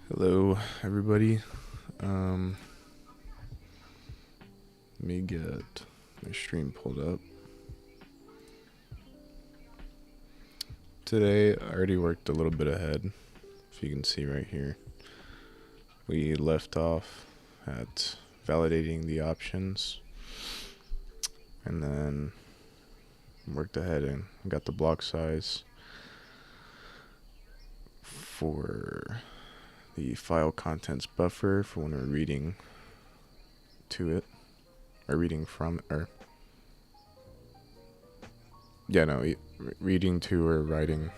Hello, everybody. Let me get my stream pulled up. Today, I already worked a little bit ahead, if you can see right here. We left off at validating the options, and then worked ahead and got the block size for the file contents buffer for when we're reading to it, or reading from, or yeah, no, reading to or writing,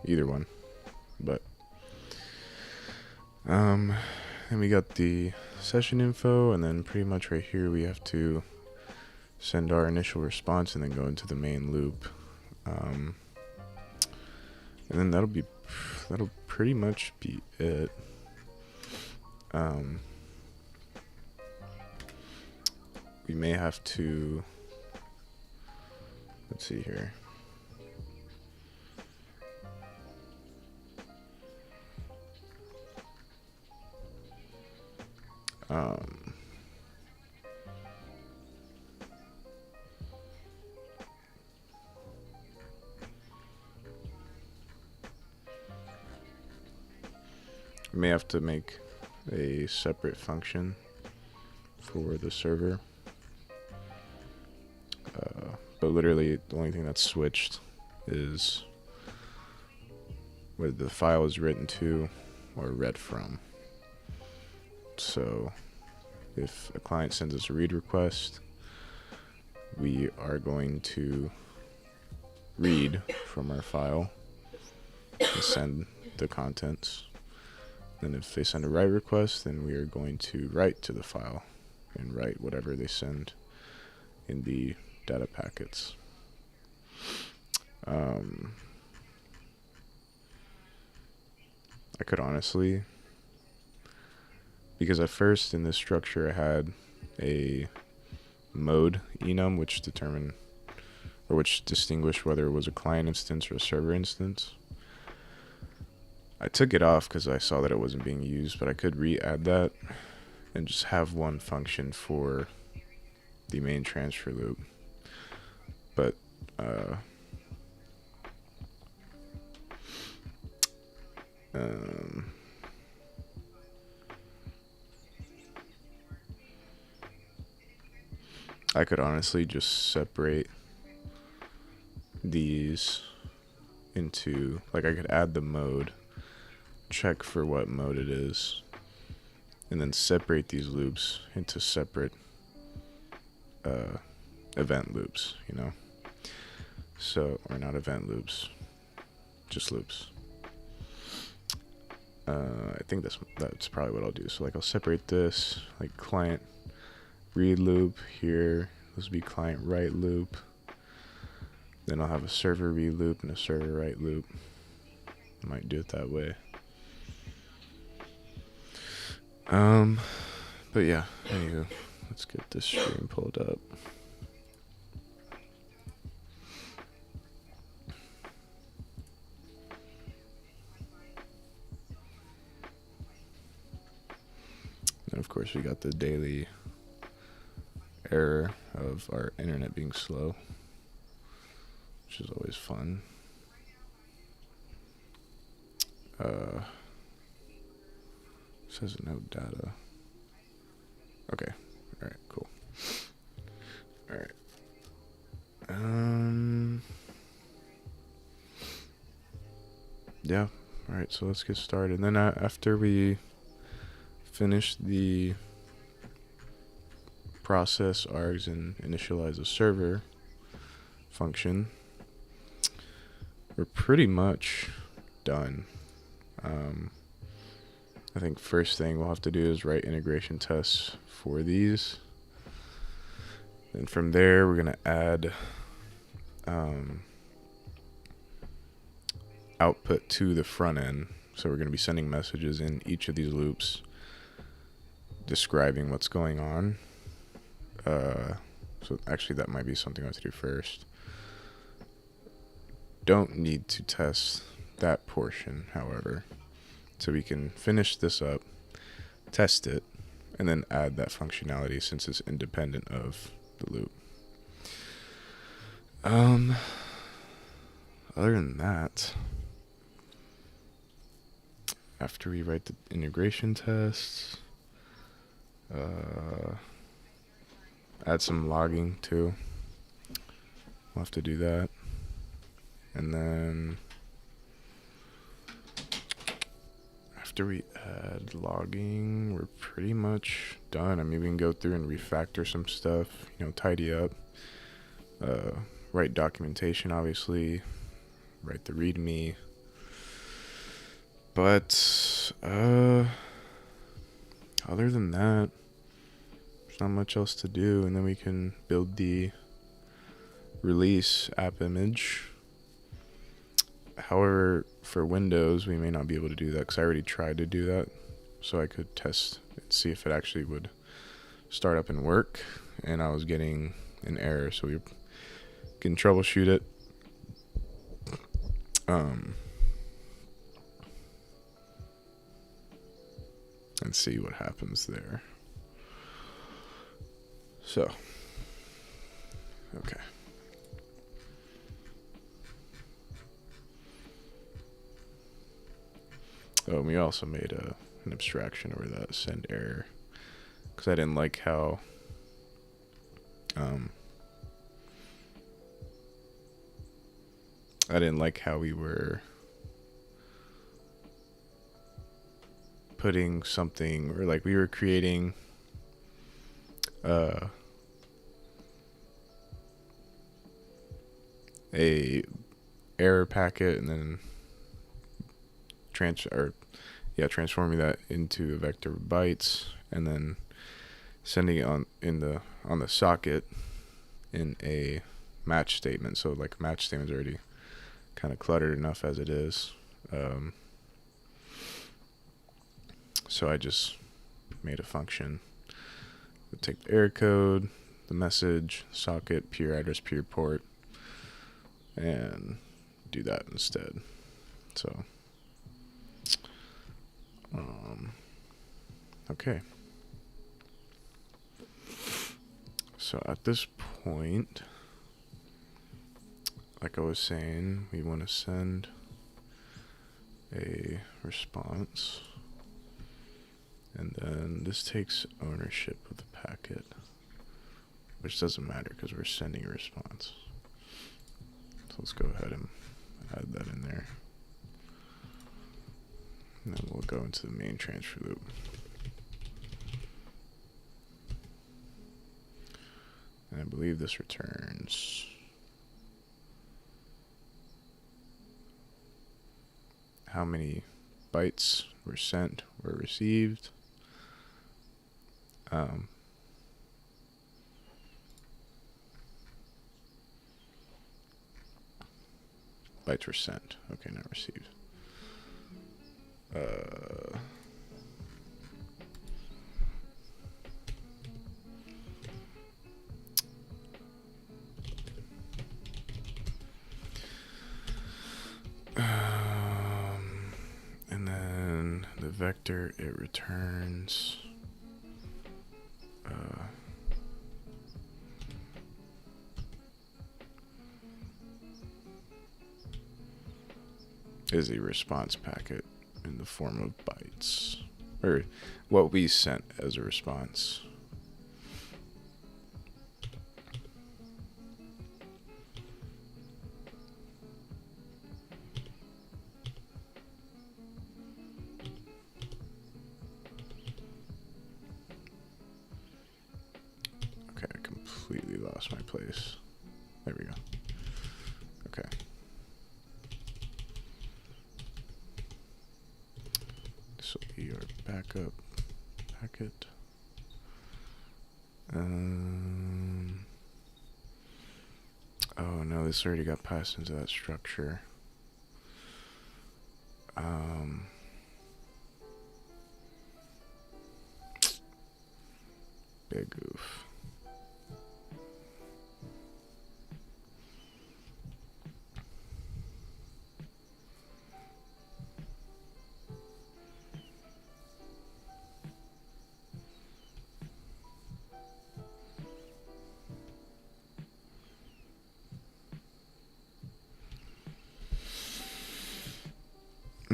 either one. But and we got the session info, and then pretty much right here we have to send our initial response and then go into the main loop, and then that'll pretty much be it. We may have to, let's see here. We may have to make a separate function for the server. But literally the only thing that's switched is whether the file is written to or read from. So if a client sends us a read request, we are going to read from our file and send the contents. Then if they send a write request, then we are going to write to the file and write whatever they send in the data packets. I could honestly, because at first in this structure I had a mode enum which determined, or which distinguished whether it was a client instance or a server instance. I took it off because I saw that it wasn't being used, but I could re-add that and just have one function for the main transfer loop. But I could honestly just separate these into, like, I could add the mode, check for what mode it is, and then separate these loops into separate event loops, you know? So, or not event loops, just loops. I think that's probably what I'll do. So like I'll separate this, like client read loop here, this will be client write loop. Then I'll have a server read loop and a server write loop. I might do it that way. But yeah, anywho, let's get this stream pulled up. And of course we got the daily error of our internet being slow, which is always fun. Says no data. Okay. Alright, cool. Alright. Yeah. Alright, so let's get started. And then after we finish the process args and initialize a server function, we're pretty much done. I think first thing we'll have to do is write integration tests for these. And from there, we're going to add output to the front end. So we're going to be sending messages in each of these loops describing what's going on. So actually that might be something I have to do first. Don't need to test that portion, however. So we can finish this up, test it, and then add that functionality since it's independent of the loop. Other than that, after we write the integration tests, add some logging too. We'll have to do that. And then after we add logging, we're pretty much done. I mean, we can go through and refactor some stuff, tidy up, write documentation, obviously, write the README. But other than that, there's not much else to do. And then we can build the release app image. However, for Windows, we may not be able to do that because I already tried to do that. So I could test and see if it actually would start up and work. And I was getting an error, so we can troubleshoot it. And see what happens there. So, okay. Oh, and we also made an abstraction over that send error because I didn't like how we were putting something, or like we were creating a error packet and then transforming that into a vector of bytes and then sending it on the socket in a match statement. So like match statement's already kind of cluttered enough as it is. So I just made a function. We'll take the error code, the message, socket, peer address, peer port, and do that instead. So, okay. So at this point, like I was saying, we want to send a response. And then this takes ownership of the packet, which doesn't matter because we're sending a response. So let's go ahead and add that in there. And then we'll go into the main transfer loop. And I believe this returns how many bytes were sent or received. Bytes were sent. Okay, not received. And then the vector it returns is a response packet in the form of bytes, or what we sent as a response. Okay, I completely lost my place. There we go. Okay. This will be our backup packet. Oh no, this already got passed into that structure. Big goof. I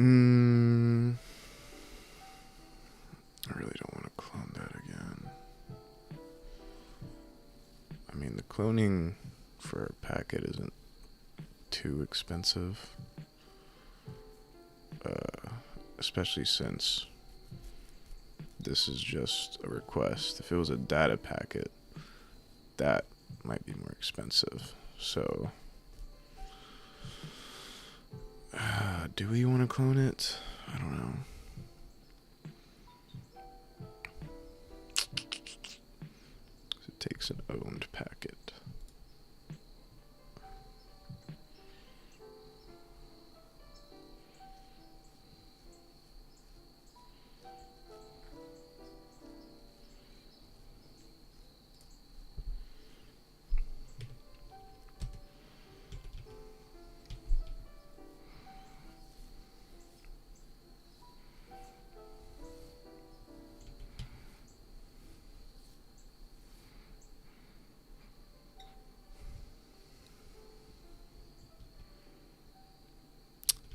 really don't want to clone that again. I mean, the cloning for a packet isn't too expensive. Especially since this is just a request. If it was a data packet, that might be more expensive. So, do we want to clone it? I don't know. It takes an owned packet.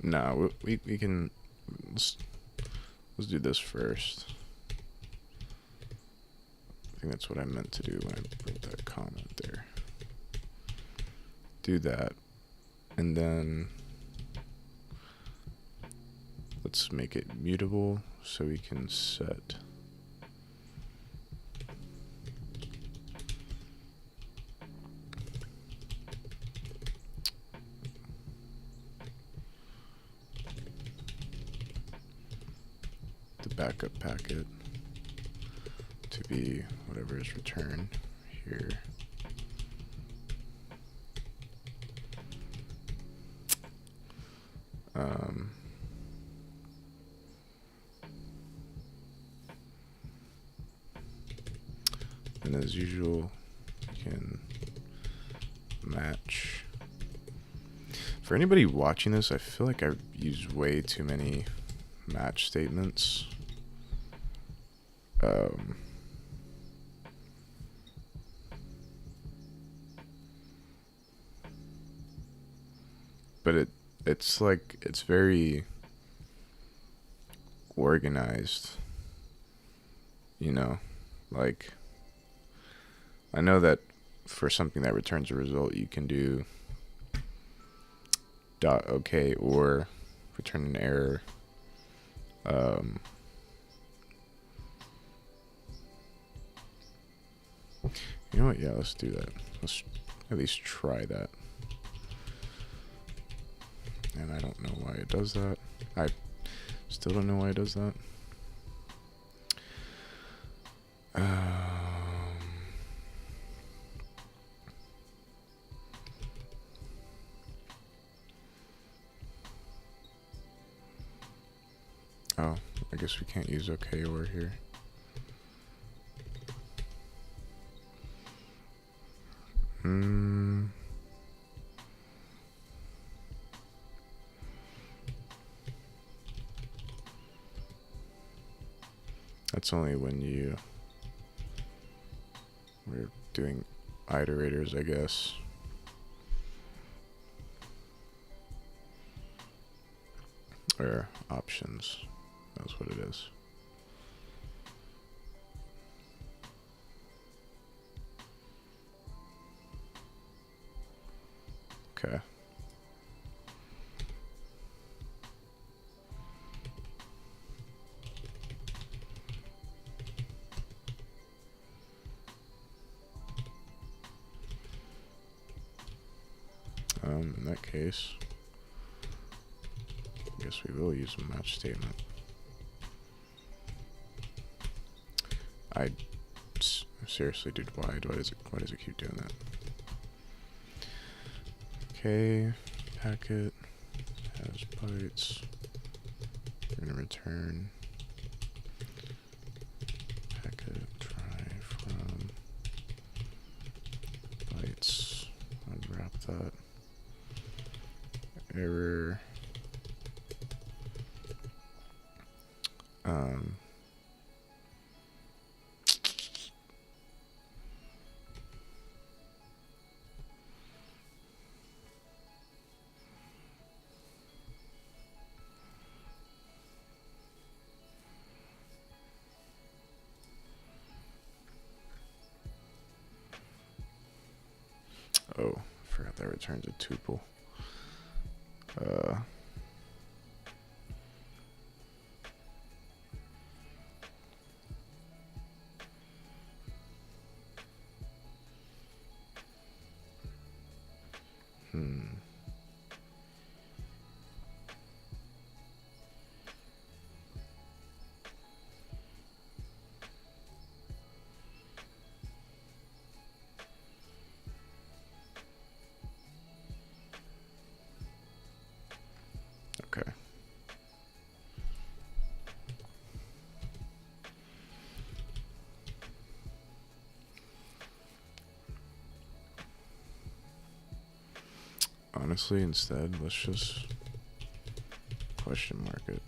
No, we can. Let's do this first. I think that's what I meant to do when I put that comment there. Do that, and then let's make it mutable so we can set the backup packet to be whatever is returned here. And as usual, you can match. For anybody watching this, I feel like I use way too many match statements. But it's like, it's very organized, you know, like I know that for something that returns a result, you can do .ok or return an error. You know what? Yeah, let's do that. Let's at least try that. And I don't know why it does that. I still don't know why it does that. Oh, I guess we can't use OK or here. That's only when we're doing iterators, I guess. Or options. That's what it is. Okay. In that case, I guess we will use a match statement. Seriously, dude, why does it keep doing that? Okay, packet has bytes. We're gonna return packet try from bytes. Unwrap that. Error. Oh, I forgot that returns a tuple. Okay. Honestly, instead, let's just question mark it.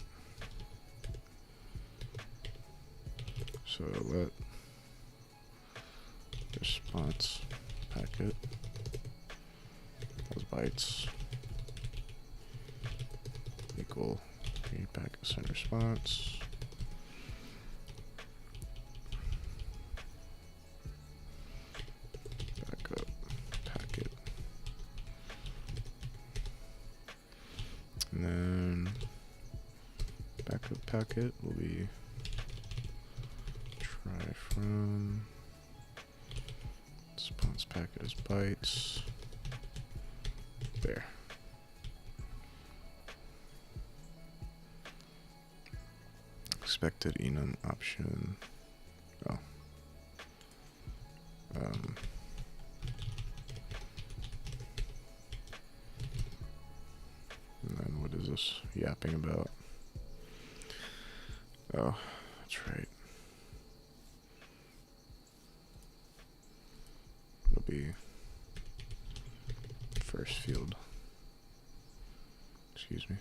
So let response packet as bytes equal read packet send response. Backup packet. And then backup packet will be try from response packet as bytes. There. Expected enum option. Oh. And then what is this yapping about? Oh, that's right. It'll be first field. Excuse me.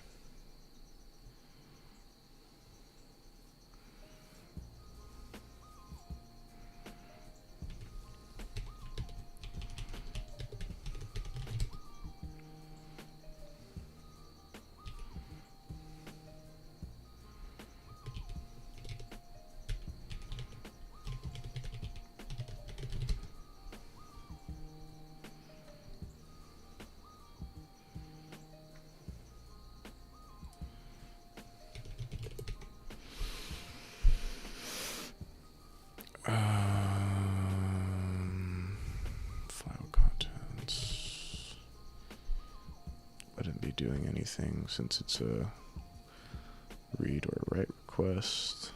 File contents. Wouldn't be doing anything since it's a read or write request.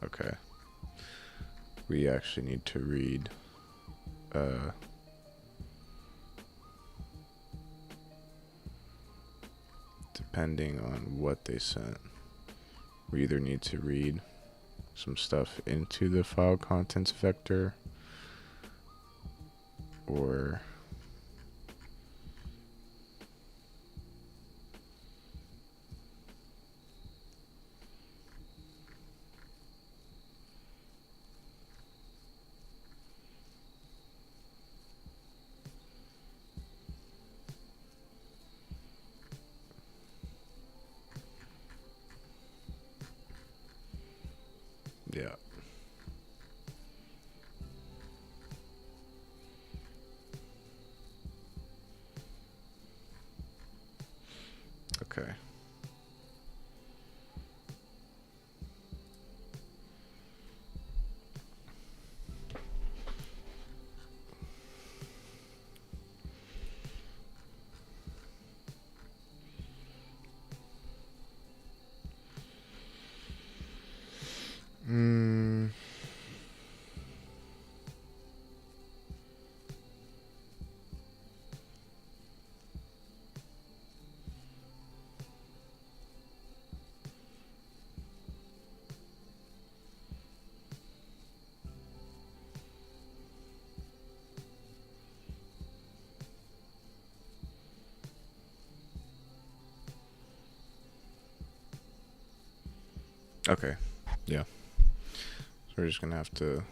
Okay. We actually need to read depending on what they sent. We either need to read some stuff into the file contents vector or yeah. Okay, yeah. So we're just gonna have to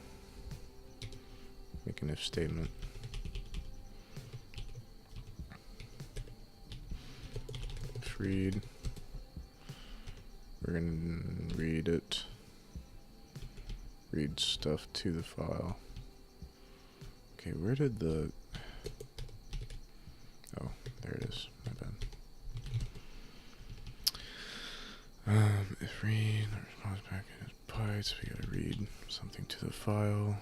make an if statement. If read, we're gonna read it. Read stuff to the file. Okay, where did the... Oh, there it is. My bad. If read, the response packet is bytes, we gotta read something to the file.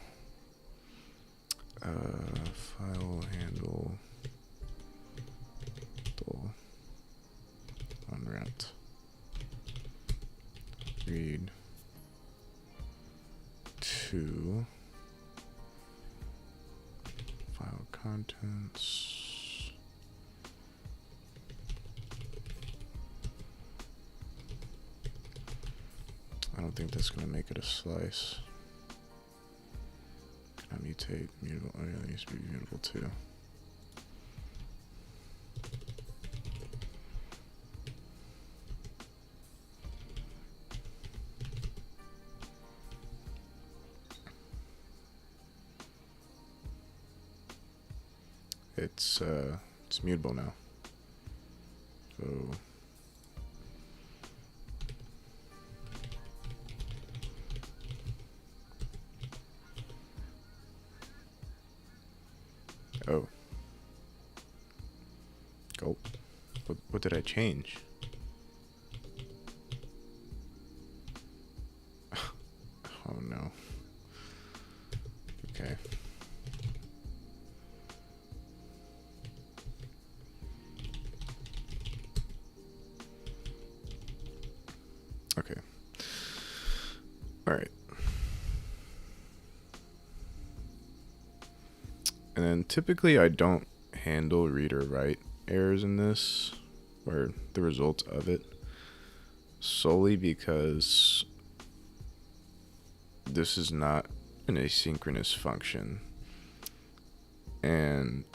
File handle unwrapped. Read to file contents. I don't think that's gonna make it a slice. Can I mutate? Mutable? Oh yeah, it needs to be mutable too. It's mutable now. So oh. Gulp. What did I change? Oh no. Okay. Okay. All right. And then typically I don't handle read or write errors in this, or the result of it, solely because this is not an asynchronous function. And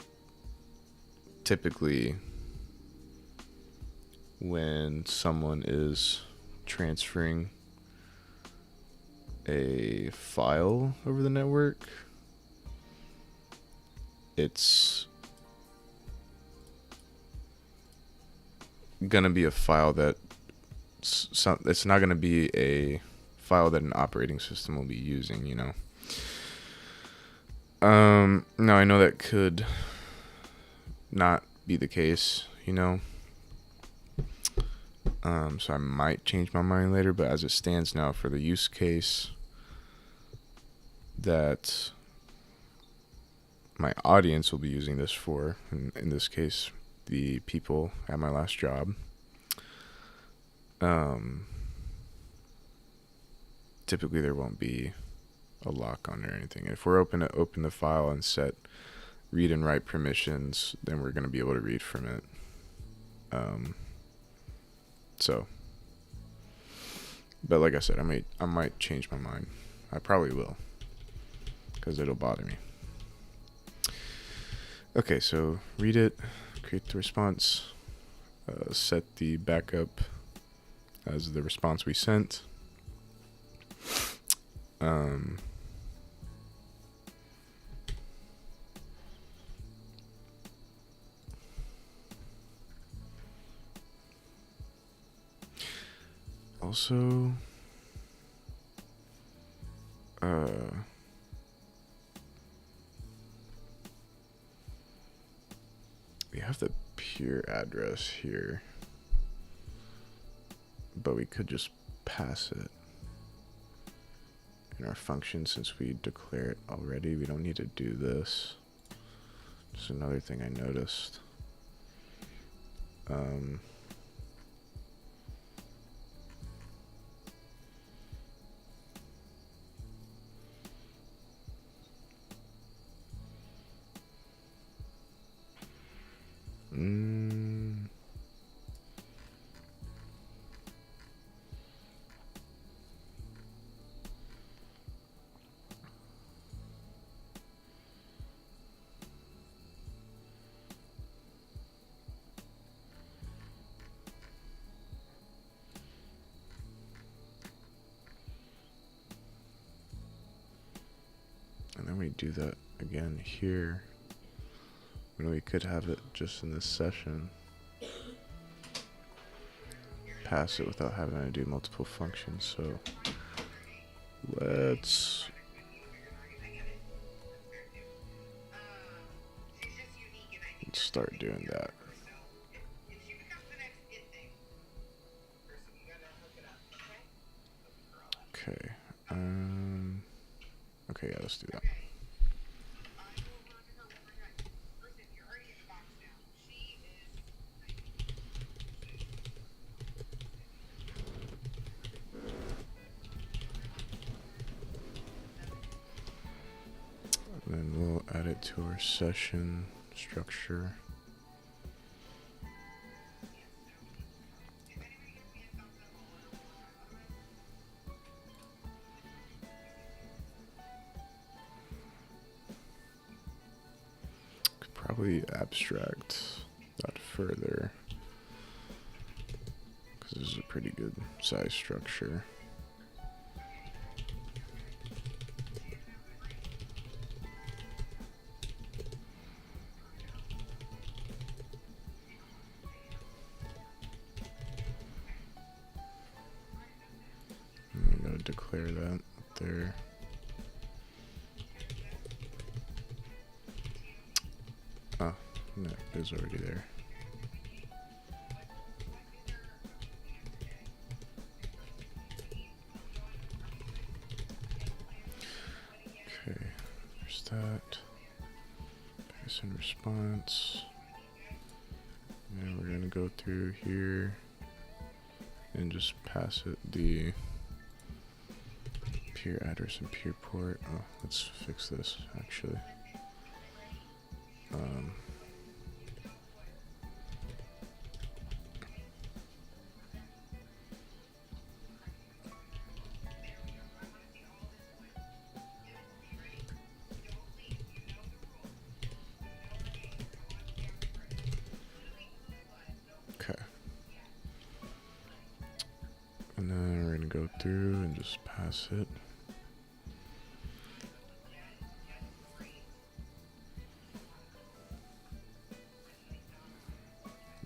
typically when someone is transferring a file over the network, it's gonna be a file that it's not gonna be a file that an operating system will be using, you know. Now I know that could not be the case, you know. So I might change my mind later, but as it stands now, for the use case that my audience will be using this for, in this case, the people at my last job, typically there won't be a lock on it or anything. If we're open the file and set read and write permissions, then we're going to be able to read from it. So, but like I said, I might change my mind. I probably will, because it'll bother me. Okay, so read it, create the response, set the backup as the response we sent. Also, we have the pure address here, but we could just pass it in our function since we declare it already. We don't need to do this. Just another thing I noticed. can we do that again here when we could have it just in this session? Pass it without having to do multiple functions. So let's start doing that. Okay. Okay, yeah, let's do that. And then we'll add it to our session structure. Could probably abstract that further, because this is a pretty good size structure. I gotta declare that there. Oh, no, it is already there. Okay, there's that. Pass in response. And we're gonna go through here and just pass it the peer address and peer port. Oh, let's fix this actually. Okay. And then we're gonna go through and just pass it.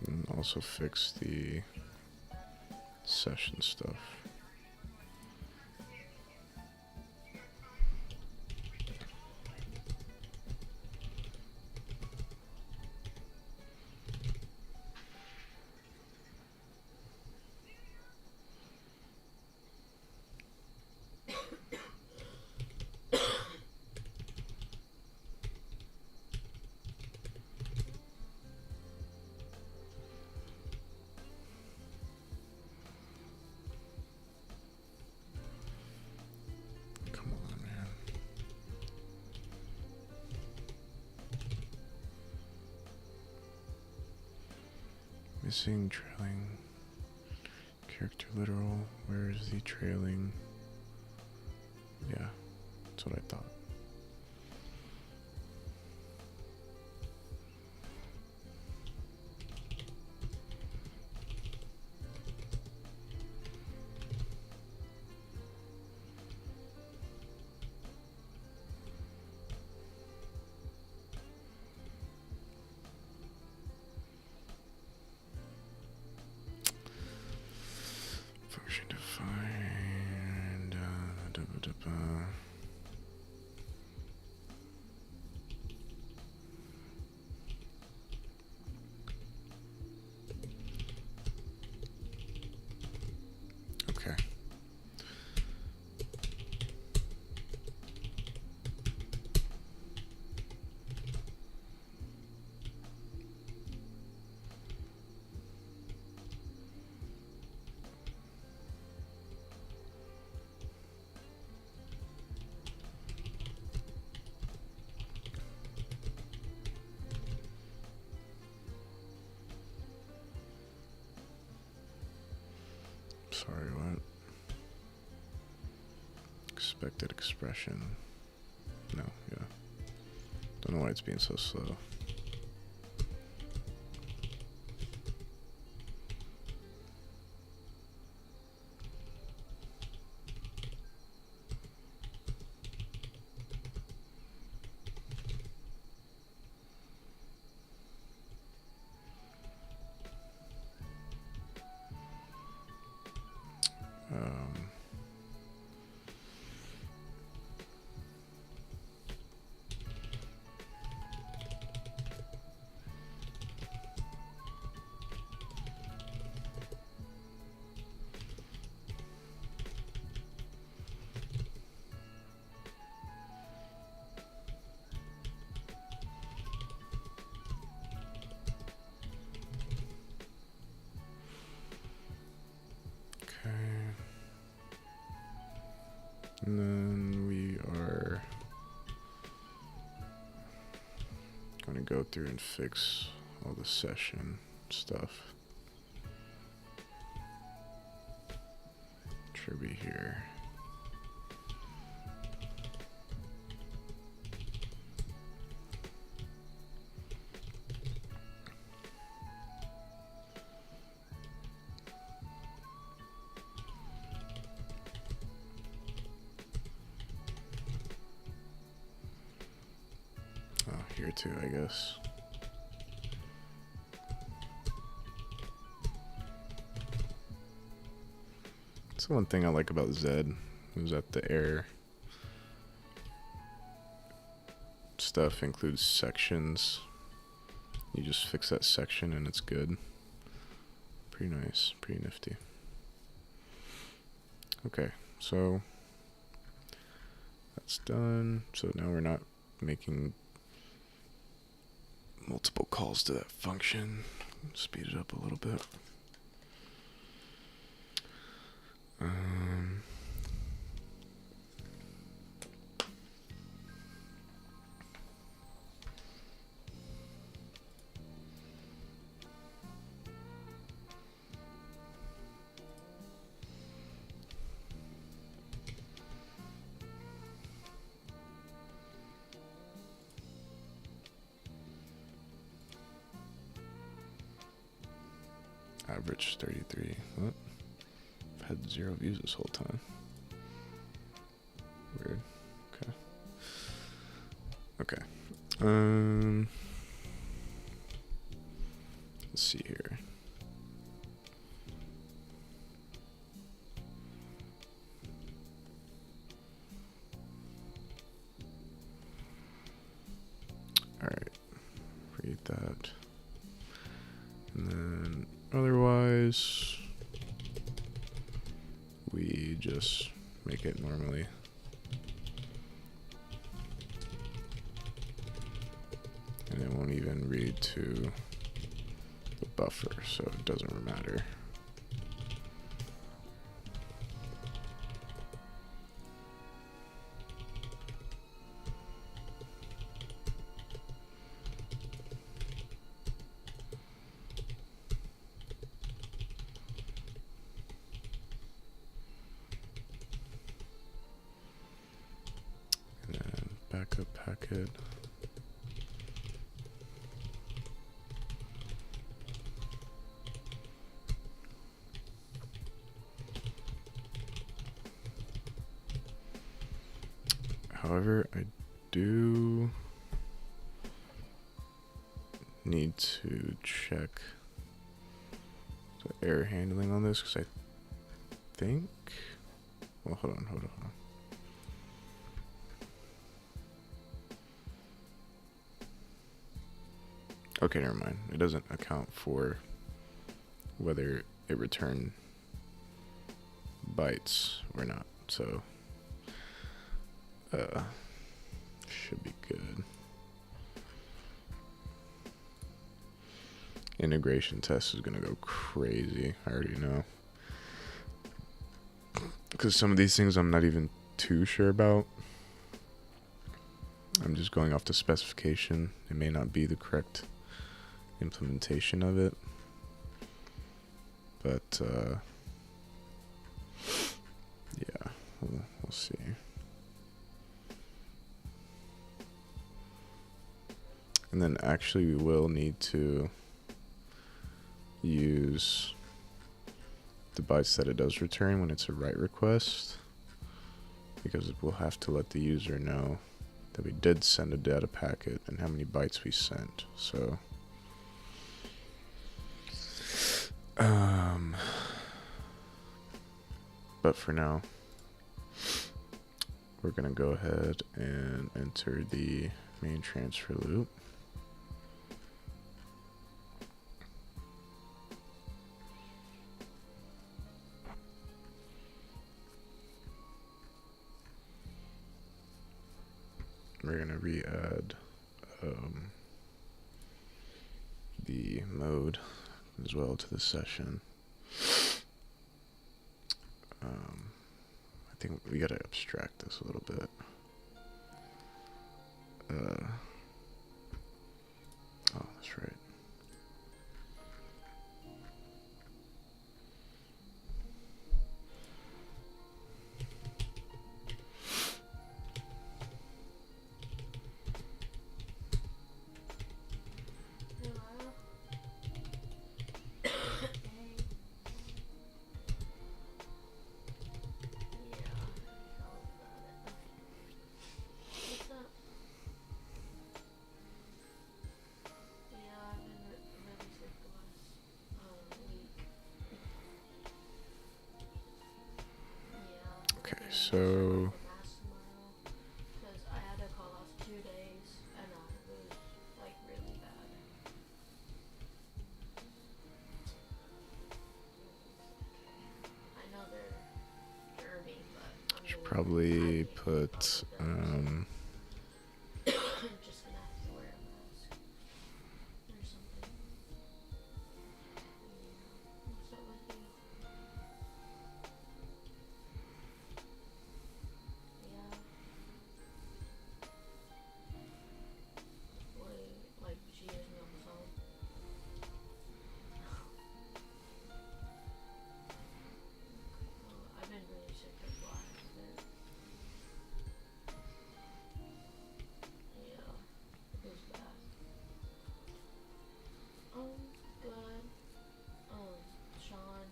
And also fix the session stuff. Missing trailing character literal. Where is the trailing? Yeah, that's what I thought. Function defined. Okay. Sorry, what? Expected expression. No, yeah. Don't know why it's being so slow. And then we are going to go through and fix all the session stuff. Should be here. Oh, here too, I guess. That's the one thing I like about Zed, is that the error stuff includes sections. You just fix that section and it's good. Pretty nice, pretty nifty. Okay, so that's done. So now we're not making multiple calls to that function. Speed it up a little bit. Average 33. What? I've had 0 views this whole time. Weird. Okay. Let's see here. All right. Read that. And then otherwise, we just make it normally. And it won't even read to the buffer, so it doesn't matter. And then backup packet. However, I do need to check the error handling on this, because I think, well, hold on. Okay, never mind. It doesn't account for whether it returned bytes or not, so should be good. Integration test is gonna go crazy. I already know, because some of these things I'm not even too sure about. I'm just going off the specification. It may not be the correct implementation of it, but yeah, we'll see. And then actually we will need to use the bytes that it does return when it's a write request, because we'll have to let the user know that we did send a data packet and how many bytes we sent. So but for now, we're gonna go ahead and enter the main transfer loop. We're gonna re-add the mode as well to the session. I think we gotta abstract this a little bit. Oh, that's right. So because I had to call off 2 days and I was like really bad. I know they're derby, but I'm should really probably put just gonna have to wear a mask or something. What's up with you? Yeah. Wait, like she hears me on the phone. I've been really sick as well. Yeah, it was bad. Good. Sean,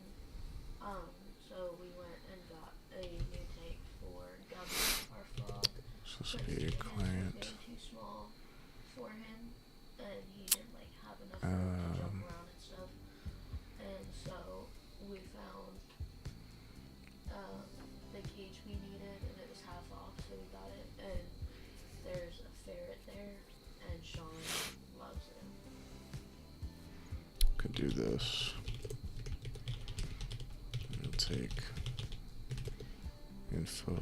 so we went and got a new tank for Gummy, our frog. this will be a client. Too small for him, and he didn't like have enough room to jump around and stuff. And so we found the cage we needed, and it was half off, so we got it. And there's a ferret there, and Sean loves it. Could do this. We'll take info.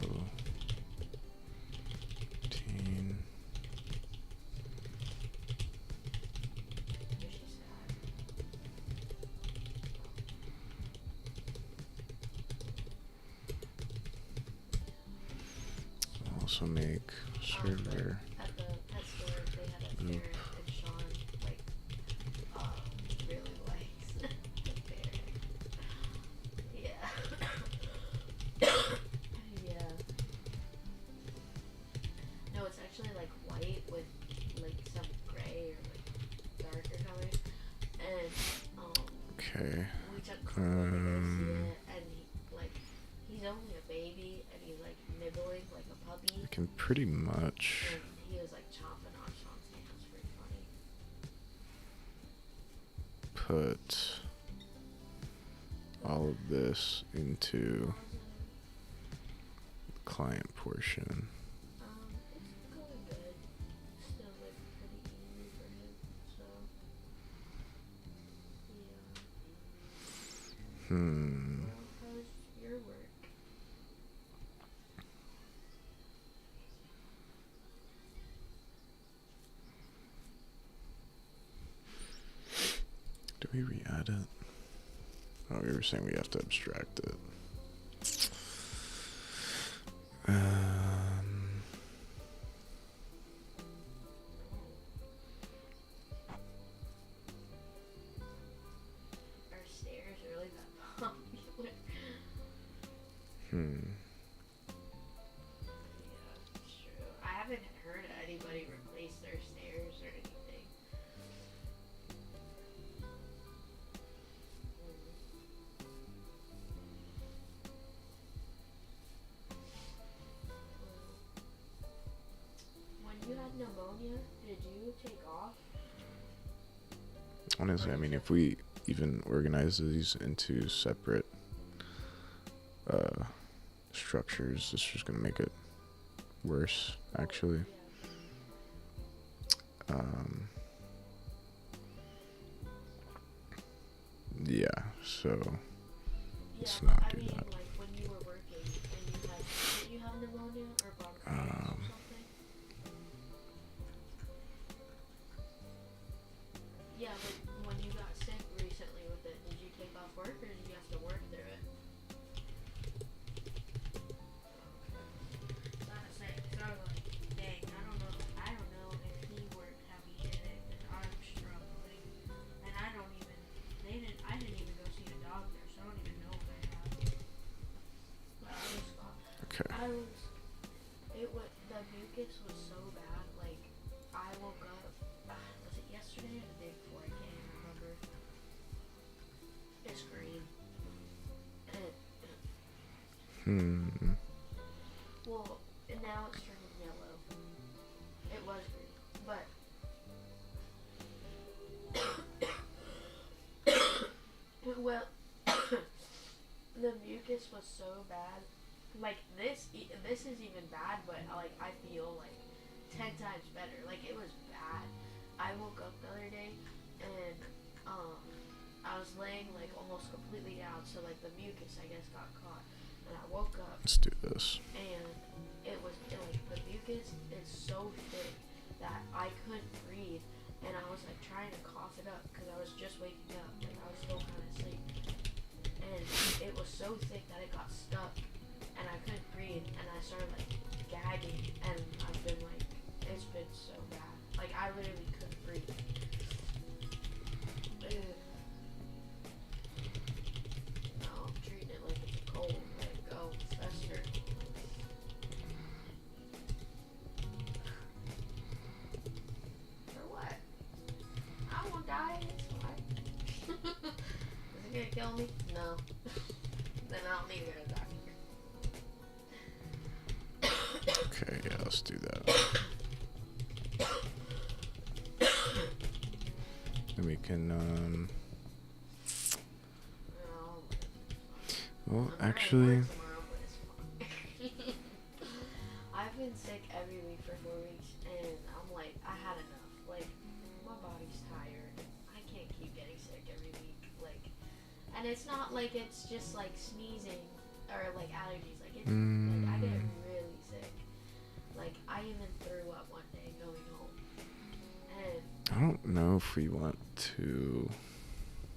Teen. Also make server. At the pet store, they had a ferret, and Sean like really likes the ferret. Yeah. Yeah. No, it's actually like white with like some gray or like darker colors, and Okay. we took Carla to go see it, and he's only a baby, and he's like nibbling like a puppy. I can pretty much. And he was like chomping on Sean's hand. It was pretty funny. Put all of this into the client portion. It's going good. Still like pretty easy for him, so yeah. Well, how's your work? Do we re-add it? Oh, we were saying we have to abstract it. Are stairs really that popular? Hmm. Yeah, it's true. I haven't heard anybody replace their stairs or anything. When you had pneumonia, did you take off? Honestly, I mean, if we even organize these into separate structures, it's just gonna make it worse, actually. Yeah, so let's not do that. Like when you were working and did you have pneumonia or bronchitis or something? Yeah, but when you got sick recently with it, did you take off work or did you have to work through it? Well, and now it's turning yellow. It was green, but well, the mucus was so bad. Like this is even bad, but like I feel like 10 times better. Like it was bad. I woke up the other day and um I was laying like almost completely down, so like the mucus I guess got caught, and I woke up Let's do this. and like the mucus is so thick that I couldn't breathe, and I was like trying to cough it up because I was just waking up, like I was still kind of asleep, and it was so thick that it got stuck, and I couldn't breathe, and I started like gagging, and I've been like, it's been so bad, like I literally couldn't breathe. Ugh. Now I'm treating it like it's a cold, let it go, fester. For what? I won't die, it's fine. Is it gonna kill me? No. Then I don't need to go to the doctor. Okay, yeah, let's do that. Then we can, Oh, well, I'm actually, tomorrow, but it's fine. I've been sick every week for 4 weeks, and I'm like, I had enough. Like, my body's tired. I can't keep getting sick every week. Like, and it's not like it's just like sneezing or like allergies. Like, it's like I get really sick. Like, I even threw up one day going home. And I don't know if we want to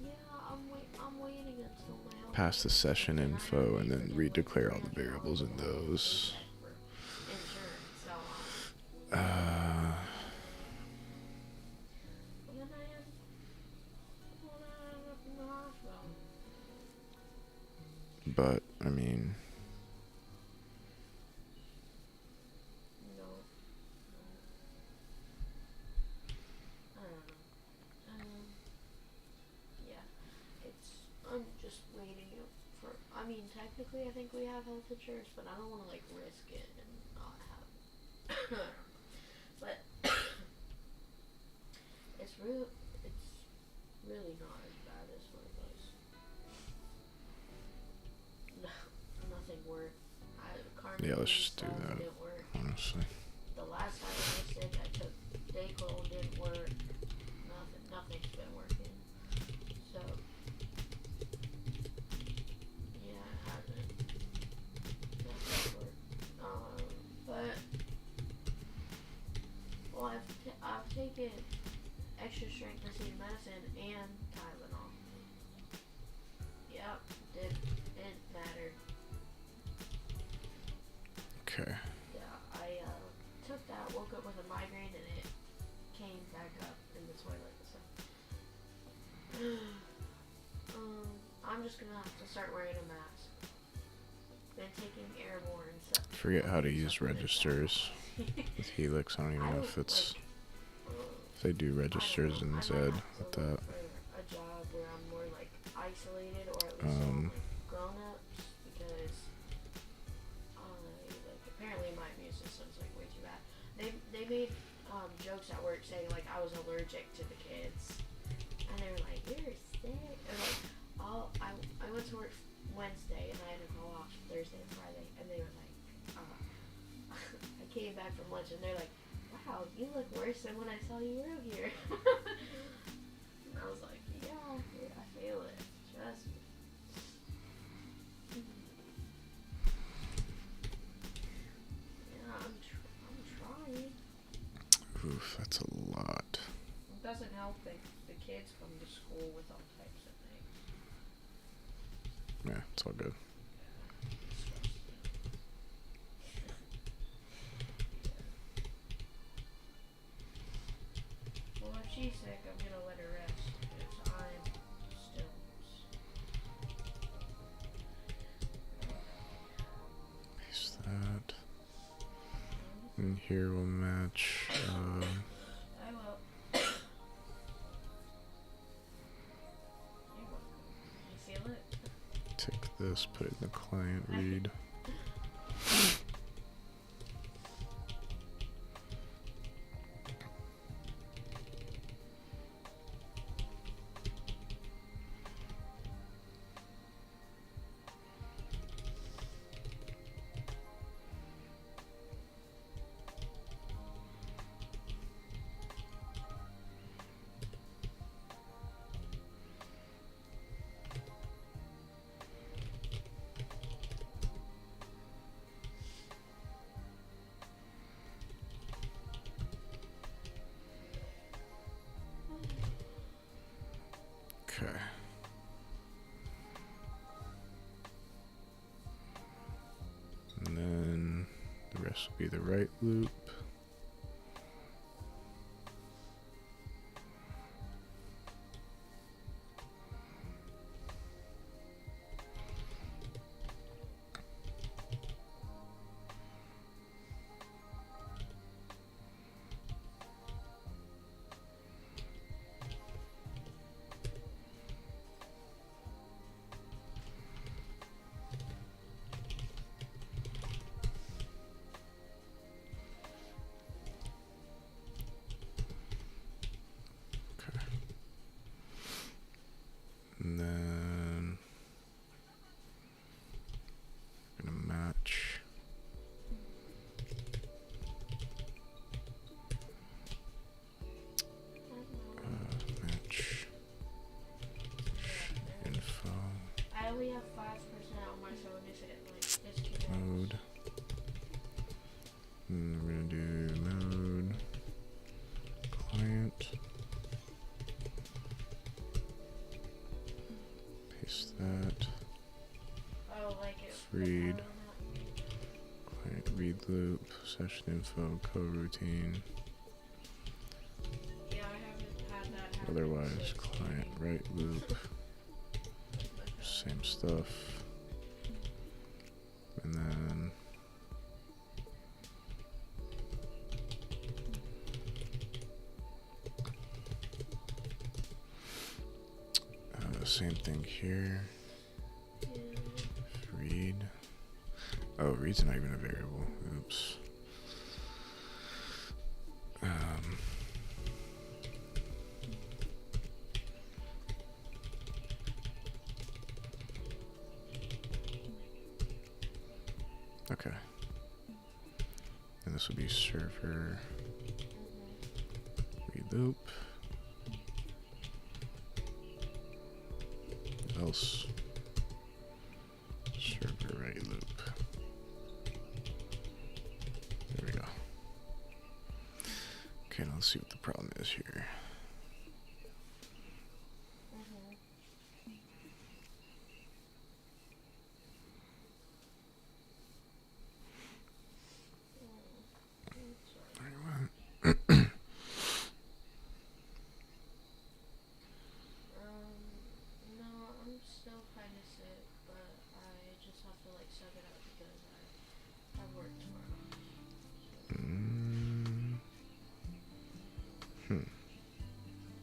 yeah, I'm waiting until my health pass the gets better, session and I info know and they then forget like redeclare all the $300 variables in off those. for insurance. So Uh, but then I end up in the hospital. but, I mean, No, I don't know. Yeah, I'm just waiting for. I mean, technically, I think we have health insurance, but I don't want to like risk it and not have. But it's really not as bad as what it was. No, nothing worked. yeah, let's Carnivine just do stuff that, didn't work. honestly. The last time I was sick, I took Dayquil, didn't work. Nothing's been working. So, yeah, it hasn't. Nothing's worked. But, well, I've taken extra strength medicine and Tylenol. Yep, didn't matter. Okay. Yeah, I took that, woke up with a migraine, and it came back up in the toilet. So, I'm just gonna have to start wearing a mask. Been taking airborne stuff. Forget how to use registers with Helix. I don't even know if it's, if they do registers in Zed with that. For a job where I'm more like isolated, or at least around like grown-ups, because like apparently my immune system's like way too bad. They made jokes at work saying like I was allergic to the kids, and they were like, "You're sick," and like I went to work Wednesday and I had to call off Thursday and Friday, and they were like, I came back from lunch and they're like, "Wow, you look worse than when I saw you earlier." And I was like, yeah, I feel it. Trust me. Yeah, I'm trying. Oof, that's a lot. It doesn't help that the kids come to school with all types of things. Yeah, it's all good. Well, if she's sick, I'm gonna let her rest because I'm still. Paste that. And here we'll match. I will. You're welcome. You feel it? Take this, put it in the client read. I This will be the right loop. And then I'm gonna match. Match info I only have 5% on my phone if it like disconnects. mode. And we're gonna do mode client. Paste that. Oh, like it. Read. Client read loop, session info, coroutine. Yeah, I haven't had that happen. Otherwise, client right loop. Same stuff. And then same thing here. Read. Oh, read's not even a variable. Oops. Okay. And this will be server read loop. Else server right loop. There we go. Okay, now let's see what the problem is here. No, I'm still kind of sick, but I just have to like suck it up because I have work tomorrow.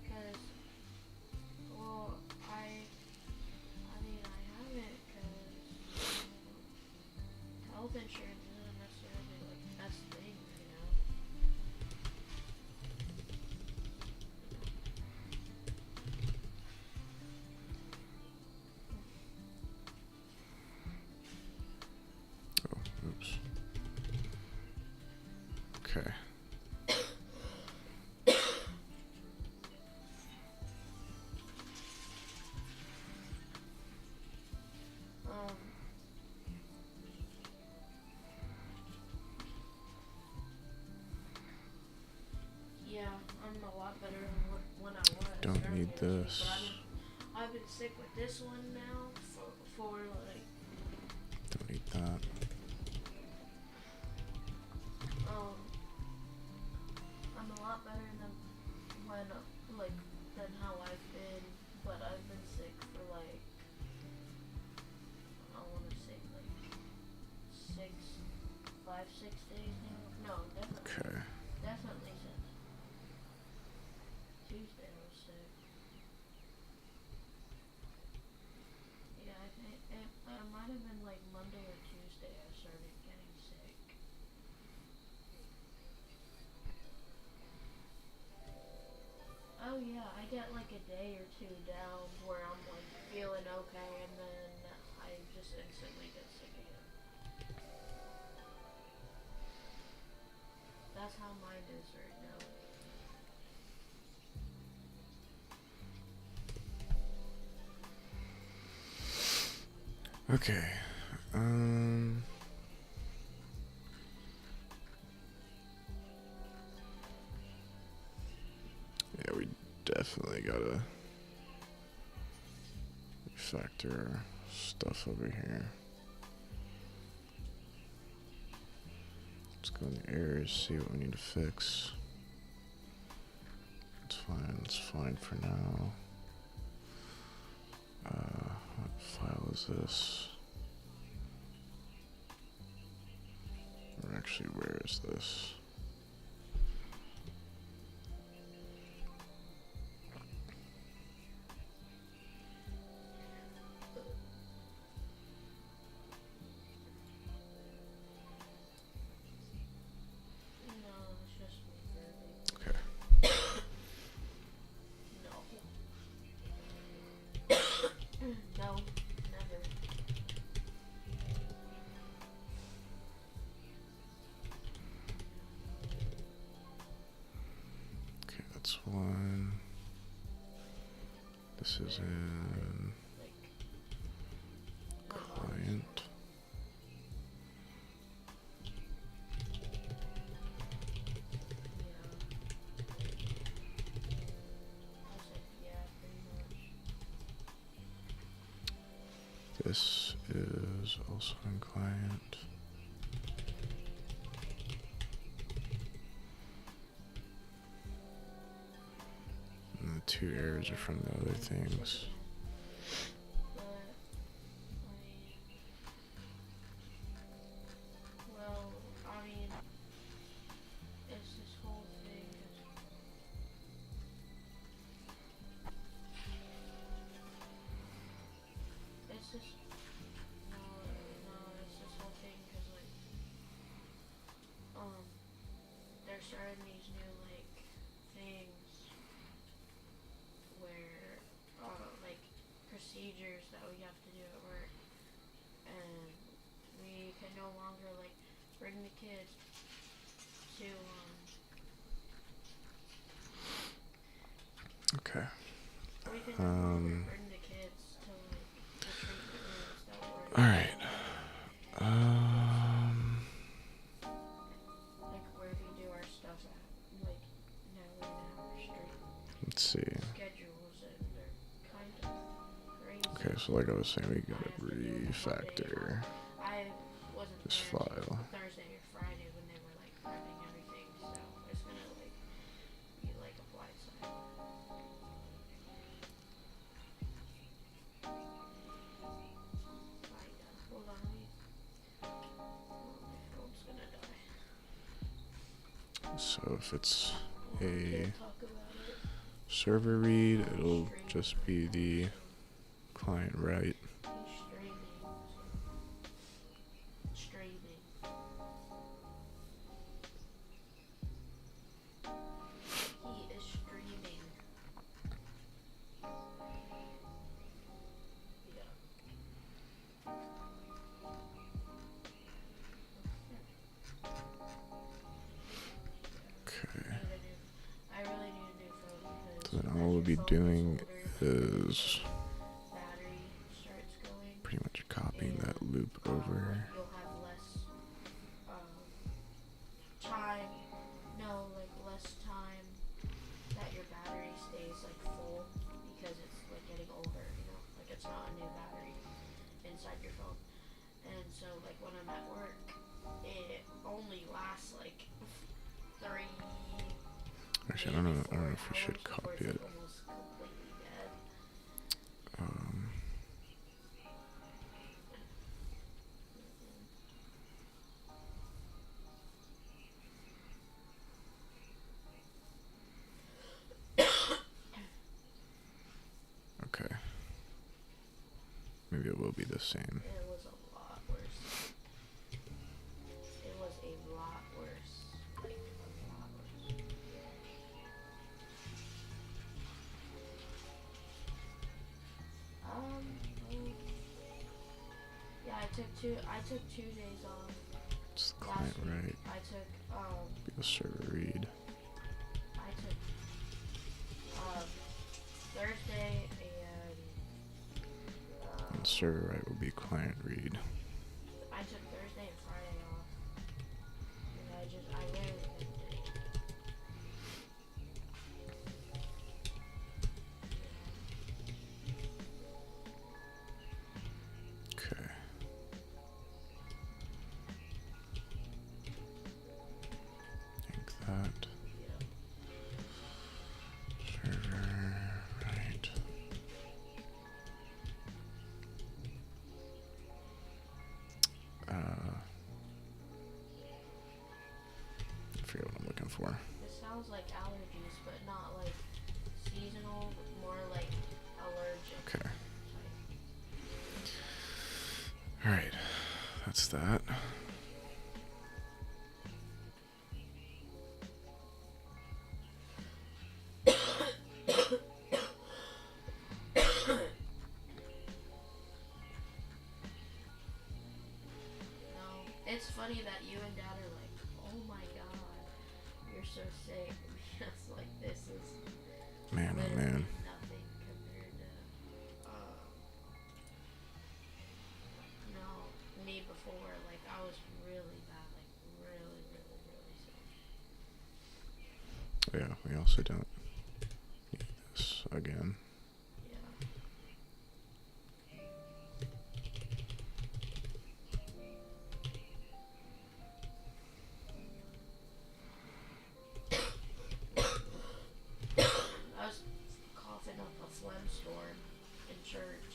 Because, well, I mean, I haven't because health insurance isn't necessarily like the best thing right now. Oh, oops. Okay. Yeah, I'm a lot better than when I was. Don't earlier need this. But I've been sick with this one now for like Don't need that. I'm a lot better than when like than how I've been, but I've been sick for like I want to say like 6 days now. No, definitely. Okay. Definitely since Tuesday I was sick. Yeah, I think it might have been like Monday or Tuesday I started getting sick. Oh yeah, I get like a day or two down where I'm like feeling okay and then I just instantly get sick again. That's how mine is right now. Okay. Yeah, we definitely gotta refactor our stuff over here. Let's Go in the errors, see what we need to fix. It's fine for now. What file is this? Or actually, where is this? No, it's just me burping. Okay. No. No, never. Okay, that's one. This is in Like, client. yeah, pretty much. This is also in client. And the two errors are from the other things. But, I mean, it's this whole thing. It's just, no, it's this whole thing because, like, they're starting these new, like, things where, like, procedures that we have to do at work, and we can no longer, like, bring the kids to, Okay. we can no longer bring the kids to, like, the treatment rooms that we're Alright. like, where we do our stuff at, like, now we're gonna have strict Let's see. schedules, and they're kind of crazy. Okay, so like I was saying, we gotta I have to do it Monday refactor I wasn't this there until file. Thursday or Friday when they were, like, prepping everything, so it's gonna, like, be like a blindside. Hold on, let me. Oh, my phone's gonna die. So if it's We a can't talk about it. server read, it'll just be the client write. He's streaming. Streaming. He is streaming. Yeah. Okay. I really need a new phone because So then as all we'll your be phone doing gets older, is battery starts going. pretty much copying And, that loop over. You'll have less time. No, like less time that your battery stays like full because it's like getting older. You know, like it's not a new battery inside your phone. And so like when I'm at work, it only lasts like 3. Actually, I don't know if we should copy it. Almost completely dead. Okay. Maybe it will be the same. It was a lot worse. It was a lot worse. Like, a lot worse. Well, yeah, I took 2 days off. It's the client Last week. write. I took, Be the server read. I took, Thursday And server write will be client read. I took Thursday and Friday off. And I literally couldn't do it. Okay. before. It sounds like allergies, but not like seasonal, more like allergic. Okay. Alright, that's that. No, it's funny that you and Dad are like, oh my god, you're so sick. Because like this is Man, oh literally man. nothing compared to, no, me before. Like I was really bad, like really, really, really sick. Yeah, we also don't need this again. Yeah. I was coughing up a phlegm storm in church.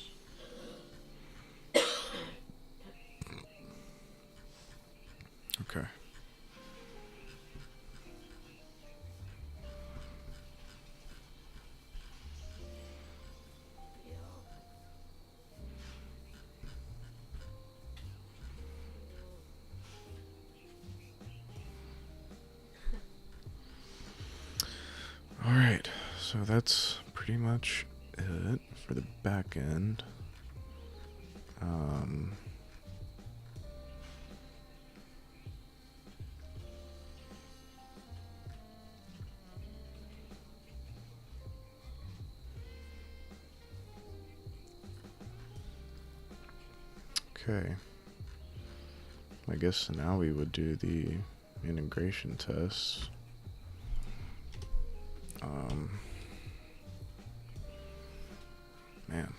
Okay. Alright, so that's pretty much it for the back end. Okay. I guess now we would do the integration tests. Man.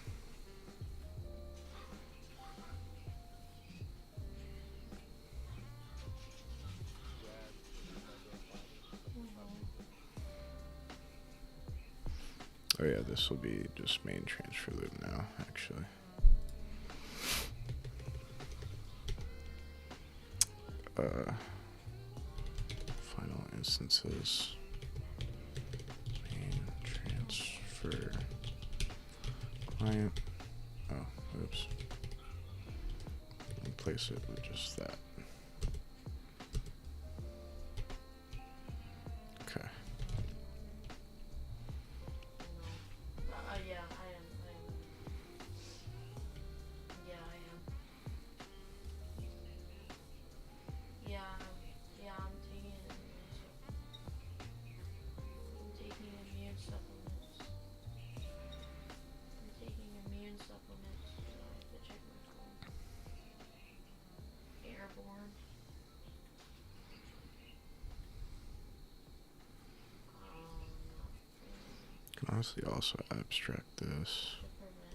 Oh yeah, this will be just main transfer loop now, actually. Final instances. Main transfer client. Oh, oops. Replace it with just that. Okay. Yeah, I am. Yeah, I am. Yeah, I'm taking immune supplements. I'm taking immune supplements. I have to check my phone. Airborne. Can honestly also abstract this. To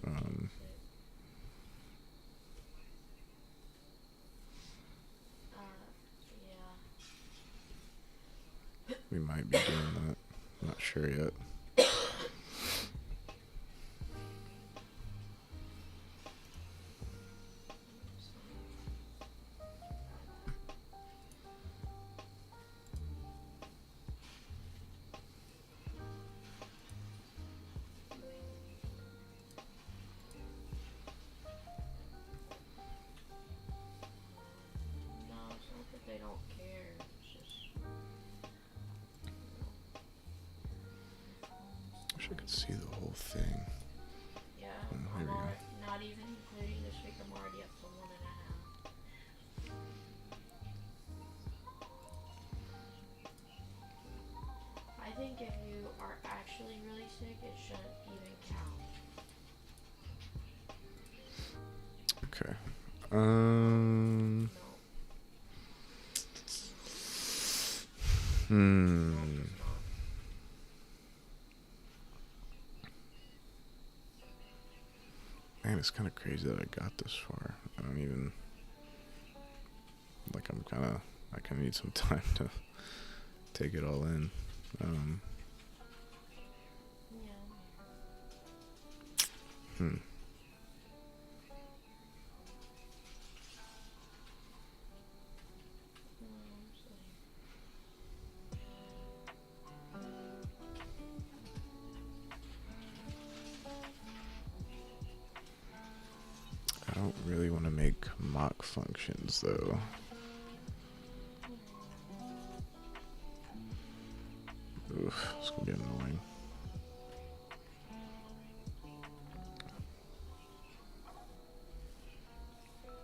prevent yeah. We might be doing that. I'm not sure yet. No, it's not that they don't care. It's just, Wish I could see the whole thing. yeah, Here we go. not even including this week. I'm already up to 1.5. I think if you are actually really sick, it shouldn't even count. Okay. No. Man, it's kind of crazy that I got this far. I don't even, like, I kind of need some time to take it all in. Yeah. make mock functions though. Oof, it's gonna be annoying.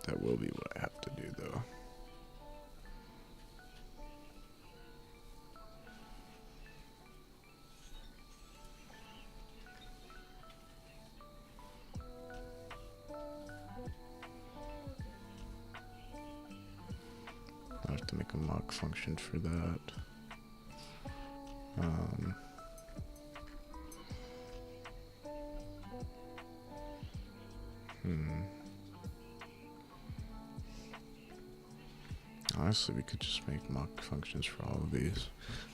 That will be what I have to do though. I have to make a mock function for that. Honestly, we could just make mock functions for all of these.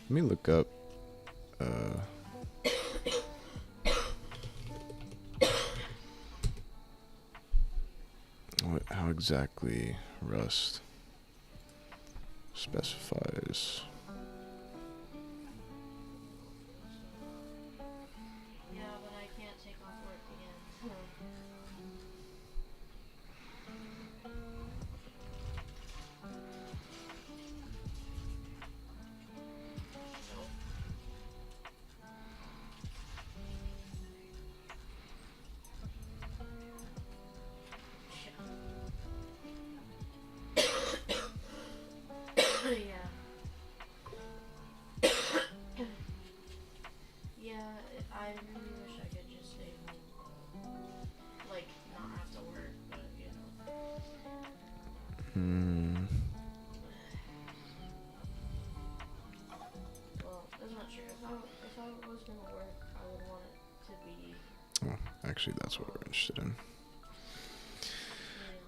Let me look up how exactly Rust specifies. Yeah, but I can't take off work again. Yeah. Yeah, I really wish I could just stay home. Like, not have to work, but you know. Well, that's not true. If I was gonna work, I would want it to be. Oh, actually, that's what we're interested in.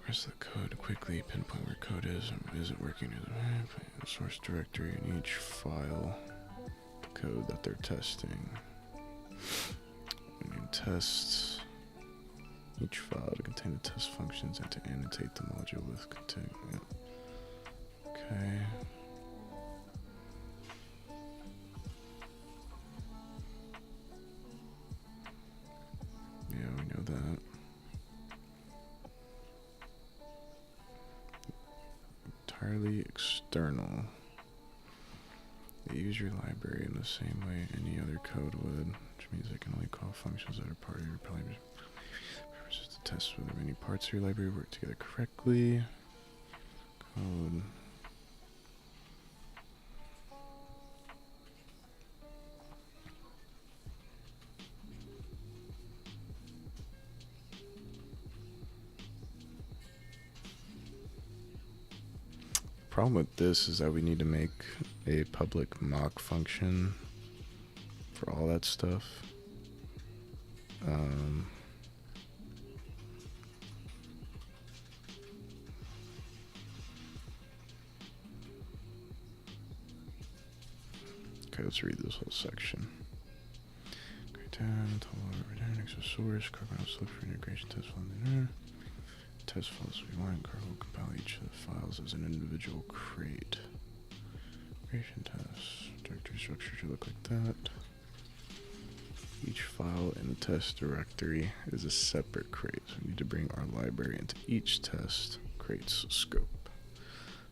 Where's the code? Quickly pinpoint where code is. Is it working? Is it the source directory in each file? The code that they're testing. We need tests. Each file to contain the test functions and to annotate the module with contain. Yeah. Okay. Yeah, we know that. Entirely external. They use your library in the same way any other code would, which means they can only call functions that are part of your library. Purposes to test whether any parts of your library work together correctly. Code. Problem with this is that we need to make a public mock function for all that stuff. Okay, let's read this whole section. Down, return extra source, carbon look for integration test file. Test files we want, Carl will compile each of the files as an individual crate. Integration test, directory structure should look like that. Each file in the test directory is a separate crate, so we need to bring our library into each test crate's scope.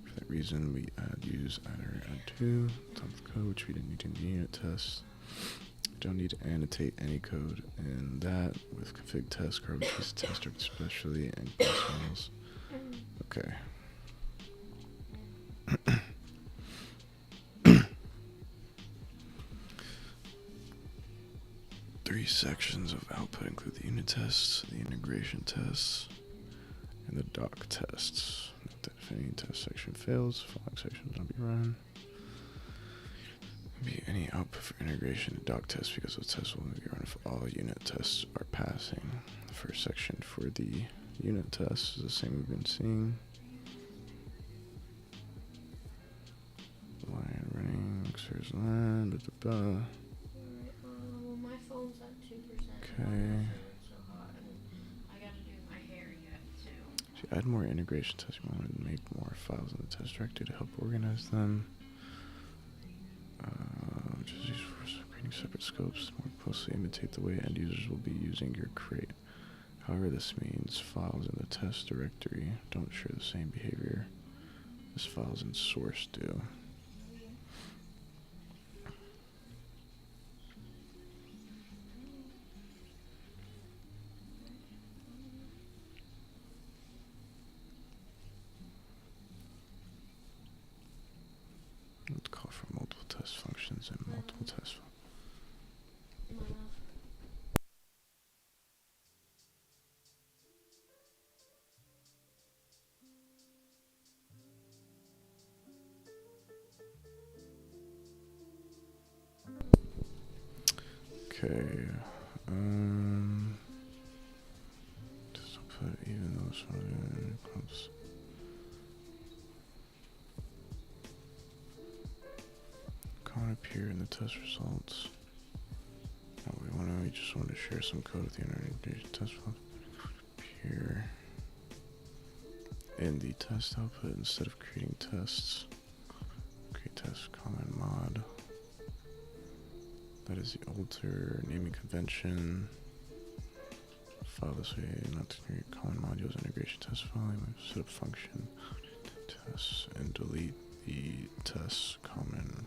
For that reason, we use add2, top of code, which we didn't need in the unit test. Don't need to annotate any code in that with config test, carbon test, especially, and class files. Okay. Three sections of output include the unit tests, the integration tests, and the doc tests. Note that if any test section fails, the following section will not be run. Be any output for integration and doc tests because those tests will be run if all unit tests are passing. The first section for the unit tests is the same we've been seeing. Line running, extras line, well, my phone's at 2%. Okay. So hot, and I gotta do my hair yet too. To add more integration tests, we want to make more files in the test directory to help organize them. Which is useful for creating separate scopes to more closely imitate the way end users will be using your crate. However, this means files in the test directory don't share the same behavior as files in source do. Let's call for multiple test functions and multiple test functions. Okay, just put even those ones. Can't appear in the test results. No, we just want to share some code with the internet test file. Appear in the test output instead of creating tests. Create test comment mod. That is the alter naming convention. File this way, not to create common modules integration test file. Set up function tests and delete the test common.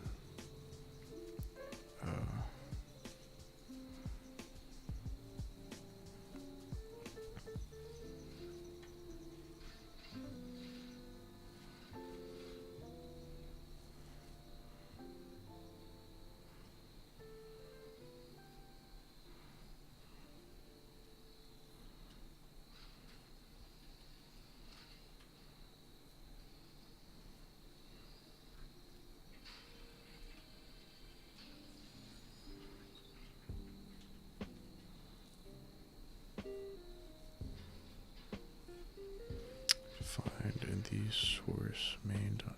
Find in the source main dot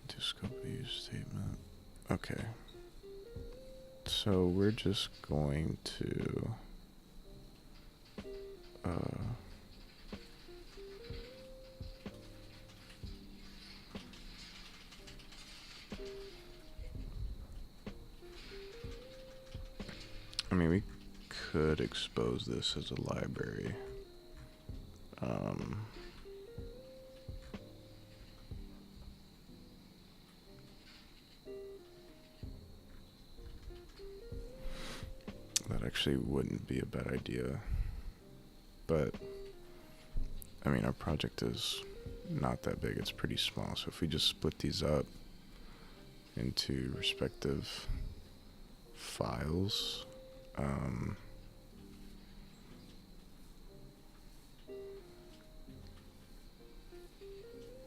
to scope the use statement. Okay. So we're just going to I mean, we could expose this as a library. That actually wouldn't be a bad idea. But, I mean, our project is not that big. It's pretty small. So if we just split these up into respective files,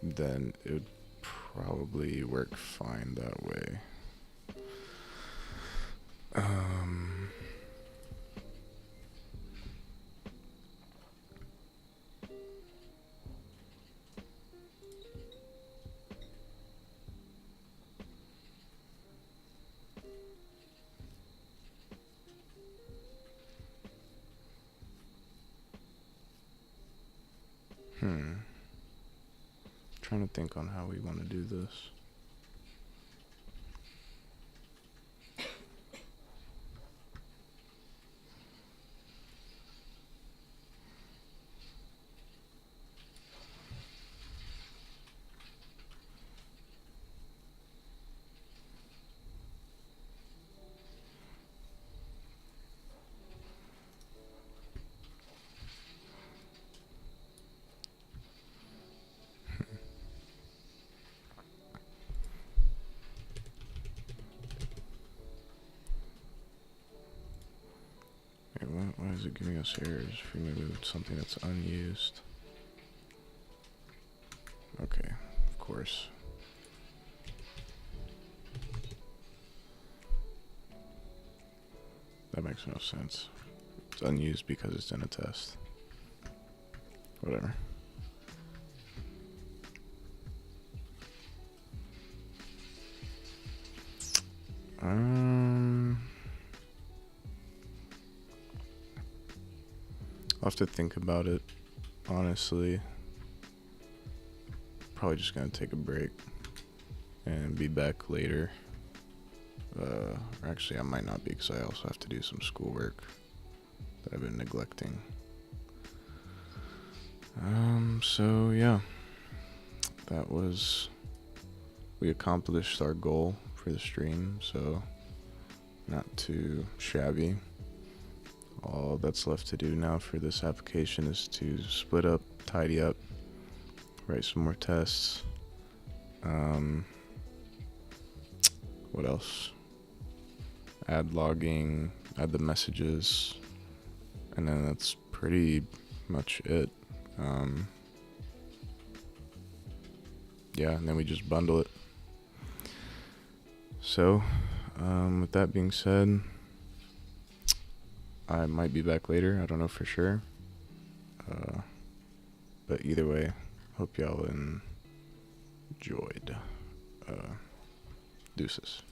then it would probably work fine that way. Trying to think on how we want to do this. Why is it giving us errors if we move something that's unused? Okay, of course. That makes no sense. It's unused because it's in a test. Whatever. I'll have to think about it, honestly. Probably just gonna take a break and be back later. Actually, I might not be because I also have to do some schoolwork that I've been neglecting. So yeah, we accomplished our goal for the stream, so not too shabby. All that's left to do now for this application is to split up, tidy up, write some more tests. What else? Add logging, add the messages, and then that's pretty much it. Yeah, and then we just bundle it. So, with that being said, I might be back later. I don't know for sure. But either way, hope y'all enjoyed. Deuces.